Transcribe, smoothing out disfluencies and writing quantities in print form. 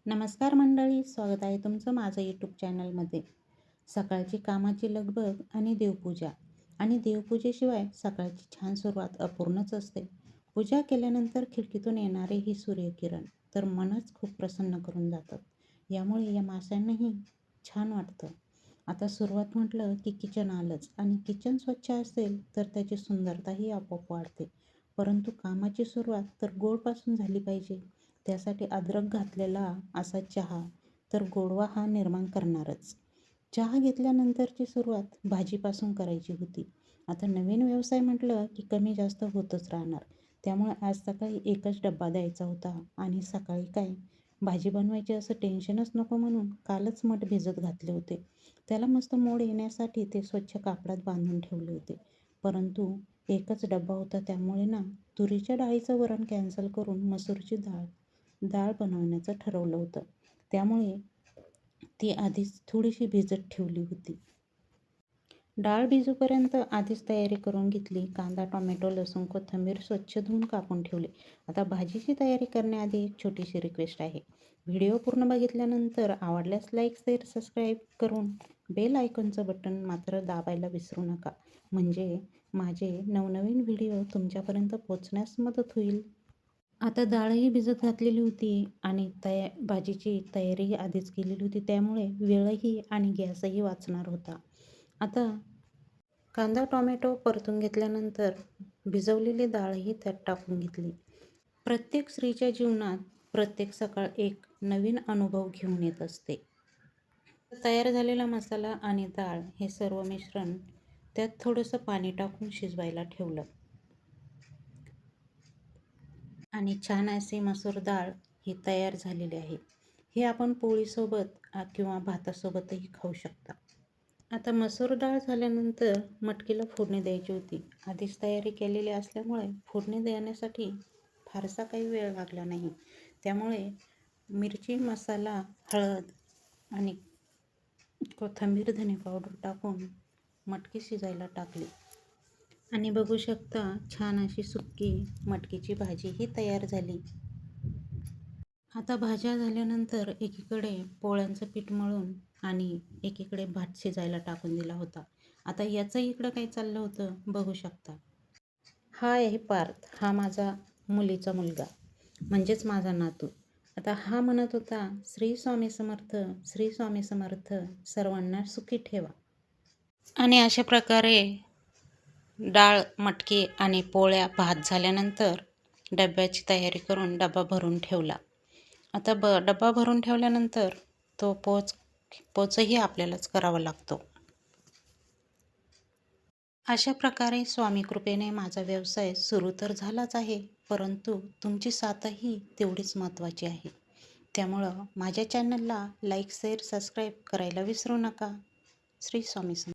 नमस्कार मंडळी, स्वागत आहे तुमचं माझं यूट्यूब चॅनलमध्ये. सकाळची कामाची लगबग आणि देवपूजेशिवाय सकाळची छान सुरुवात अपूर्णच असते. पूजा केल्यानंतर खिडकीतून येणारे ही सूर्यकिरण तर मनच खूप प्रसन्न करून जातात. यामुळे या माशांनाही छान वाटतं. आता सुरुवात म्हटलं की किचन आलंच आणि किचन स्वच्छ असेल तर त्याची सुंदरताही आपोआप वाढते. परंतु कामाची सुरुवात तर गोडपासून झाली पाहिजे. त्यासाठी अद्रक घातलेला असा चहा तर गोडवा हा निर्माण करणारच. चहा घेतल्यानंतरची सुरुवात भाजीपासून करायची होती. आता नवीन व्यवसाय म्हटलं की कमी जास्त होतच राहणार. त्यामुळे आज सकाळी एकच डब्बा द्यायचा होता आणि सकाळी काय भाजी बनवायची असं टेन्शनच नको म्हणून कालच मठ भिजत घातले होते. त्याला मस्त मोड येण्यासाठी ते स्वच्छ कापडात बांधून ठेवले होते. परंतु एकच डब्बा होता त्यामुळे ना तुरीच्या डाळीचं वरण कॅन्सल करून मसूरची डाळ बनवण्याचं ठरवलं होतं. त्यामुळे ती आधीच थोडीशी भिजत ठेवली होती. डाळ भिजूपर्यंत आधीच तयारी करून घेतली. कांदा, टोमॅटो, लसूण, कोथिंबीर स्वच्छ धुवून कापून ठेवले. आता भाजीची तयारी करण्याआधी एक छोटीशी रिक्वेस्ट आहे. व्हिडिओ पूर्ण बघितल्यानंतर आवडल्यास लाईक, शेअर, सबस्क्राईब करून बेल आयकॉनचं बटन मात्र दाबायला विसरू नका. म्हणजे माझे नवनवीन व्हिडिओ तुमच्यापर्यंत पोहोचण्यास मदत होईल. आता डाळही भिजत घातलेली होती आणि भाजीची तयारीही आधीच केलेली होती. त्यामुळे वेळही आणि गॅसही वाचणार होता. आता कांदा, टोमॅटो परतून घेतल्यानंतर भिजवलेली डाळही त्यात टाकून घेतली. प्रत्येक स्त्रीच्या जीवनात प्रत्येक सकाळ एक नवीन अनुभव घेऊन येत असते. तयार झालेला मसाला आणि डाळ हे सर्व मिश्रण त्यात थोडंसं पाणी टाकून शिजवायला ठेवलं. आणि छान अशी मसूर डाळ ही तयार झालेली आहे. हे आपण पोळीसोबत किंवा भातासोबतही खाऊ शकता. आता मसूर डाळ झाल्यानंतर मटकीला फोडणी द्यायची होती. आधीच तयारी केलेली असल्यामुळे फोडणी देण्यासाठी फारसा काही वेळ लागला नाही. त्यामुळे मिरची, मसाला, हळद आणि कोथिंबीर, धने पावडर टाकून मटकी शिजायला टाकली. आणि बघू शकता छान अशी सुक्की मटकीची भाजी ही तयार झाली. आता भाज्या झाल्यानंतर एकीकडे पोळ्यांचं पीठ मळून आणि एकीकडे भात शिजायला टाकून दिला होता. आता याचं इकडं काय चाललं होतं बघू शकता. हा आहे पार्थ, हा माझा मुलीचा मुलगा म्हणजेच माझा नातू. आता हा म्हणत होता, श्री स्वामी समर्थ, श्री स्वामी समर्थ, सर्वांना सुखी ठेवा. आणि अशा प्रकारे डाळ, मटकी आणि पोळ्या, भात झाल्यानंतर डब्याची तयारी करून डबा भरून ठेवला. आता डबा भरून ठेवल्यानंतर तो पोचही आपल्यालाच करावा लागतो. अशा प्रकारे स्वामी कृपेने माझा व्यवसाय सुरू तर झालाच आहे, परंतु तुमची साथही तेवढीच महत्त्वाची आहे. त्यामुळं माझ्या चॅनलला लाईक, शेअर, सबस्क्राईब करायला विसरू नका. श्री स्वामी समर्थ.